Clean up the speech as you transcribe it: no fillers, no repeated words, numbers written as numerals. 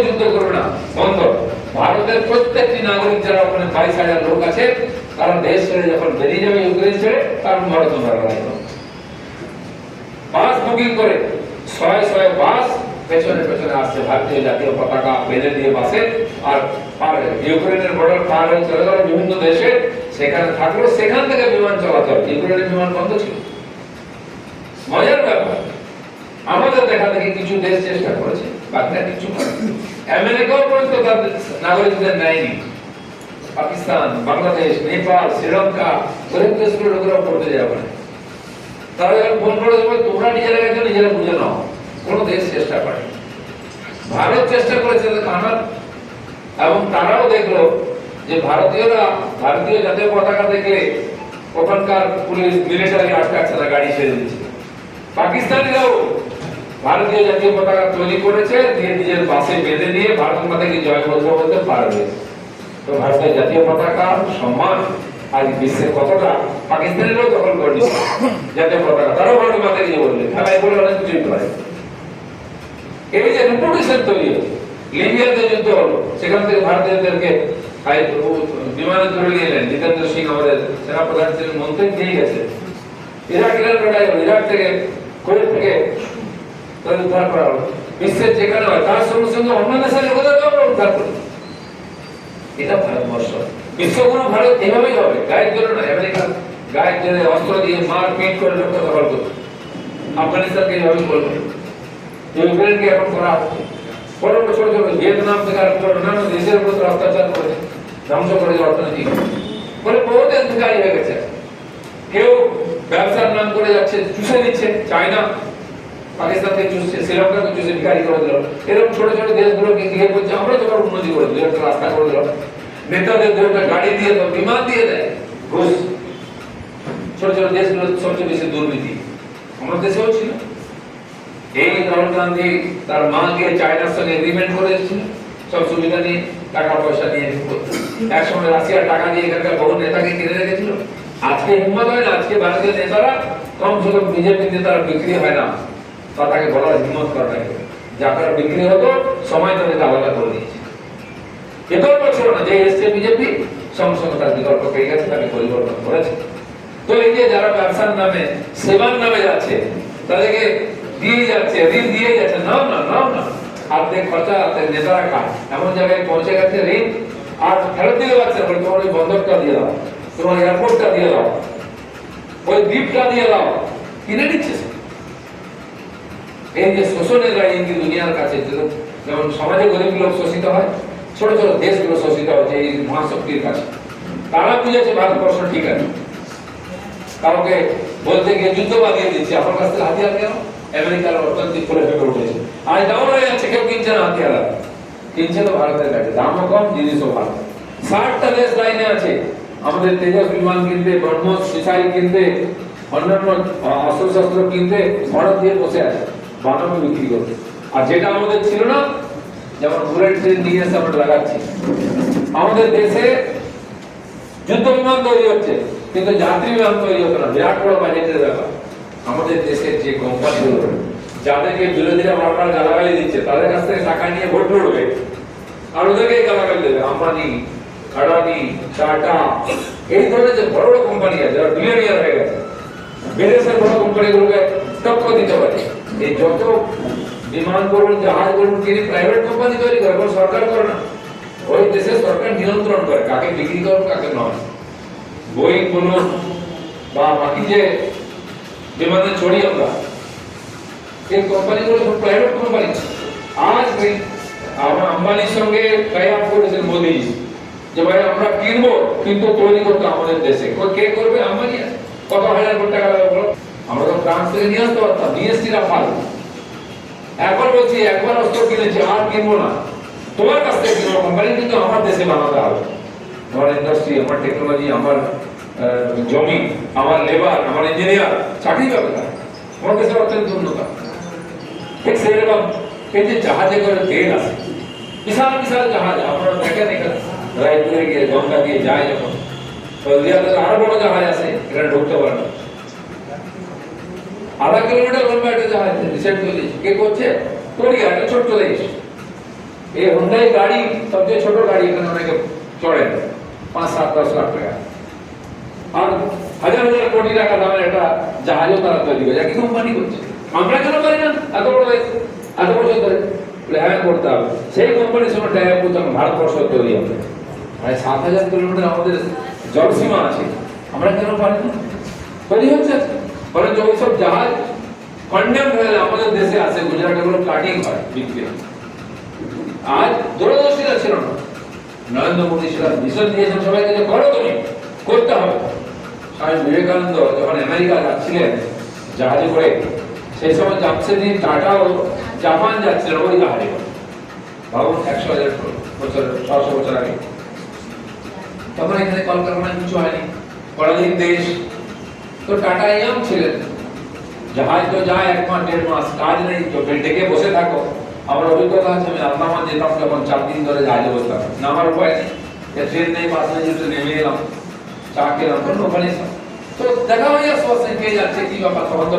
যুদ্ধ করবে না, বন্ধ। ভারতের প্রত্যেকটি নাগরিক যারা ওখানে 22,000 লোক আছে, তারা দেশ ছেড়ে যখন বেরিয়ে যাবে ইউক্রেন ছেড়ে, তার ভারত লড়াই করবে। বাস বুকিং করে শয়ে শয়ে বাস পেছনে পেছনে আসছে, ভারতীয় জাতীয় পতাকা বেঁধে দিয়ে বাসে, আর ইউক্রেনের বর্ডার পার হয়ে চলে গেল বিভিন্ন দেশে, সেখানে থাকলো, সেখান থেকে বিমান চলাচল। ইউক্রেনের বিমান বন্ধ ছিল। মজার ব্যাপার, আমাদের দেখা দেখি কিছু দেশ চেষ্টা করেছে, বাকিরা কিছু করেনি। আমেরিকাও পর্যন্ত তাদের নাগরিকদের নেয়নি। পাকিস্তান, বাংলাদেশ, নেপাল, শ্রীলঙ্কা, গরিব দেশগুলো লোকেরাও পড়তে যাবে না। তারা যখন ফোন করে দেবে, তোমরা নিজেরা গেছো, নিজেরা বুঝে নাও। কোনো দেশ চেষ্টা করে, ভারত চেষ্টা করেছে আমার, এবং তারাও দেখলো যে ভারতীয়রা ভারতীয় জাতীয় পতাকা দেখলে ওখানকার পুলিশ মিলিটারি আটকাচ্ছে না, গাড়ি ছেড়ে দিচ্ছে। পাকিস্তানিরাও ভারতীয় জাতীয় পতাকা তৈরি করেছে, দিয়ে নিজের বাসে বেঁধে নিয়ে ভারত মাতাকে জয় বলতে বলতে পারবে। তো ভারতের জাতীয় পতাকা সম্মান আজ বিশ্বের কতটা, পাকিস্তানিরাও দখল করে নিচ্ছে জাতীয় পতাকা, তারাও ভারত মাতাকে যে বলবে, খেলায় বলে অনেক কিছুই করে। এই যে রেপুটেশন তৈরি হচ্ছে, লিবিয়াতে যুদ্ধ হলো, সেখান থেকে ভারতীয়দেরকে বিমানে তুলে নিয়ে এলেন। জিতেন্দ্র সিং আমাদের সেনাপ্রধান ছিলেন, মন্ত্রী দিয়ে গেছে। ইরাকের লড়াই হলো, ইরাক থেকে কুয়েত থেকে উদ্ধার করা হলো। বিশ্বের যেখানে হয় তার সঙ্গে সঙ্গে অন্য দেশের লোকেদেরকেও উদ্ধার করে। এটা ভারতবর্ষ, বিশ্বগুরু ভারত এভাবেই হবে, গায়ের জন্য না। আমেরিকা গায়ের জন্য অস্ত্র দিয়ে মার পিট করে লোককে দখল করবে, আফগানিস্তানকে এইভাবেই করবে, ইউক্রেনকে এখন করা হচ্ছে। বড় বড় ছোট ছোট ভিয়েতনাম থেকে আর অন্যান্য দেশের উপর অত্যাচার করে ধ্বংস করে অর্থনীতি বলে বহুত অধিকারী হয়ে গেছে। কেউ ব্যবসার নাম করে যাচ্ছে, চুষে নিচ্ছে। চায়না পাকিস্তান থেকে চুষছে, শ্রীলঙ্কাকে চুষে ভিখারি করে দিল। এরকম ছোট ছোট দেশগুলোকে গিয়ে বলছে আমরা তোমার উন্নতি করে দিল, একটা রাস্তা করে দিল, নেতাদের দুটো গাড়ি দিয়ে দাও, বিমান দিয়ে দেয়, ঘুষ। ছোট ছোট দেশগুলো সবচেয়ে বেশি দুর্নীতি আমাদের দেশেও ছিল। এই রাহুল গান্ধী তার মাকে চায়নার সঙ্গে এগ্রিমেন্ট করে এসেছিল, সব সুবিধা নিয়ে, টাকা পয়সা নিয়ে। একসময় রাশিয়ার টাকা দিয়ে এখানকার বহু নেতাকে কিনে রেখেছিল। আজকে হিম্মত হয় না, আজকে ভারতীয় নেতারা কমসে কম বিজেপি নেতারা বিক্রি হয় না, তা তাকে বলার হিম্মত করা লাগে। যারা বিক্রি হতো সময় তাদেরকে আলাদা করে দিয়েছে। বিতর্ক ছিল না, যে এসছে বিজেপি সঙ্গে সঙ্গে তার বিতর্ক পেয়ে গেছে, তাকে পরিবর্তন করেছে। তো এই যে যারা ব্যবসার নামে সেবার নামে যাচ্ছে, তাদেরকে দিয়ে যাচ্ছে, ঋণ দিয়ে যাচ্ছে, নাও না নাও না, অর্ধেক খরচা নেতারা খায়। এমন জায়গায় পৌঁছে গেছে ঋণ আর ফেরত দিতে পারছে, তোমার ওই বন্দরটা দিয়ে দাও, তোমার এয়ারপোর্টটা দিয়ে দাও, ওই দ্বীপটা দিয়ে দাও, কিনে নিচ্ছে। এই যে শোষণের রাজনীতি দুনিয়ার কাছে, যেমন সমাজে গরিব লোক শোষিত হয়, ছোট ছোট দেশগুলো শোষিত হচ্ছে এই মহাশক্তির কাছে। তারা বুঝেছে ভারতবর্ষ ঠিক আছে, কাউকে বলতে গিয়ে যুদ্ধ বাঁধিয়ে দিচ্ছে, আমার কাছ থেকে হাতিয়ার কেন? আমেরিকার অর্থনীতি খুলে ফেলে উঠেছে, আজ ডাউন হয়ে যাচ্ছে, কেউ কিনছে না হাতিয়ার, কিনছে তো ভারতের কাছে, দামও কম, জিনিসও ভালো। 60টা দেশ লাইনে আছে আমাদের তেজস বিমান কিনতে, ব্রহ্মোস মিসাইল কিনতে, অন্যান্য অস্ত্রশস্ত্র কিনতে, ভারত দিয়ে বসে আছে, বানানো বিক্রি করতে। আর যেটা আমাদের ছিল না, যেমন বুলেট ট্রেন নিয়ে এসে আমরা লাগাচ্ছি। আমাদের দেশে যুদ্ধ বিমান তৈরি হচ্ছে, কিন্তু যাত্রী বিমান তৈরি হতো না, বিরাট বড় বাজেটের ব্যাপার। আমাদের দেশের যে কোম্পানিগুলো, যাদেরকে বিরোধীরা বারবার গালাগালি দিচ্ছে, তাদের কাছ থেকে টাকা নিয়ে ভোট লড়বে, আর ওদেরকে গালাগালি দেবে। আম্বানি, আদানি, টাটা, এই ধরনের যে বড় বড় কোম্পানি আছে, যারা বিলিয়নিয়ার হয়ে গেছে, বিদেশের বড় কোম্পানিগুলোকে টক্কর দিতে পারে। এই যত বিমান বলুন, জাহাজ বলুন, তিনি প্রাইভেট কোম্পানি তৈরি করে, কোনো সরকার করে না। ওই দেশের সরকার নিয়ন্ত্রণ করে কাকে বিক্রি করুন, কাকে নয়। বোয়িং বলুন বা বাকি যে বিমানে চড়ি আমরা, এই কোম্পানিগুলো সব প্রাইভেট কোম্পানি। আজ আমরা আম্বানির সঙ্গে টাই আপ করেছেন মোদি, যে ভাই আমরা কিনবো, কিন্তু তৈরি করতে আমাদের দেশে। কে করবে? আম্বানি। কত হাজার কোটি টাকা লাগবে বলো? আমরা তো ফ্রান্স থেকে নিয়ে আসতে পারতাম, জিএসটি রাফাল। এখন বলছি একবার অস্ত্র কিনেছি, আর কিনবো না, তোমার কাছ থেকে কিনবো কোম্পানি, কিন্তু আমার দেশে বানাতে হবে। আমার ইন্ডাস্ট্রি, আমার টেকনোলজি, আমার জমি, আমার লেবার, আমার ইঞ্জিনিয়ার, চাকরি পাবে না। আমার দেশের অত্যন্ত উন্নত। ঠিক সেরকম এই যে জাহাজে করে তেল আসে, বিশাল বিশাল জাহাজ, আপনারা দেখেন এখানে রায়পুরে গিয়ে গঙ্গা দিয়ে যায়, যখন হলদিয়াতে আরো বড় জাহাজ আসে, এখানে ঢুকতে পারে না। 1/2 কিলোমিটার লম্বা একটা জাহাজ রিসেন্ট তৈরি, কে করছে? কোরিয়া, একটা ছোট্ট দেশ। এই হুন্ডাই গাড়ি সবচেয়ে ছোট গাড়ি, এখানে অনেকে চড়েন 5-7-10 লাখ টাকা, আর হাজার হাজার কোটি টাকা দামের একটা জাহাজও তারা তৈরি করে, একই কোম্পানি করছে। আমরা কেন পারি না এত বড় হয়েছে, এত বছর ধরে? হ্যাঁ করতে হবে। সেই কোম্পানির সঙ্গে টাই আপ করতে ভারতবর্ষ তৈরি হবে। মানে 7,000 কিলোমিটার আমাদের জলসীমা আছে, আমরা কেন পারি না? তৈরি হচ্ছে। বরং ওইসব জাহাজ কন্ডেম হয়ে আমাদের দেশে আসে, গুজরাটে গুলো কাটিং হয় বিক্রি। আজ দূরদর্শীরা ছিল না, নরেন্দ্র মোদী সেটা মিশন দিয়েছেন সবাইকে যে করো, তুমি করতে হবে। স্বামী বিবেকানন্দ যখন আমেরিকা যাচ্ছিলেন জাহাজে করে, সেই সময় জামশেদজি টাটাও জাপান যাচ্ছিলেন ওই জাহাজে করে। ভাবুন 100,000 বছর 600 বছর আগে। তখন এখানে কলকারখানা কিছু হয়নি, পরাধীন দেশ। তো টাটা ইয়াং ছিলেন, জাহাজ তো যায় 1 মাস 1.5 মাস, কাজ নেই, তো ডেকে বসে থাকো। আমার অভিজ্ঞতা আছে, আমি আন্দামান যেতাম যখন 4 দিন ধরে জাহাজে বসতাম, নামার উপায় নেই, ট্রেন নেই, বাস নেই, নেমে এলাম, চা খেলাম, ওখানে। তো দেখা হয়ে যাচ্ছে কে যাচ্ছে কি ব্যাপার, তখন তো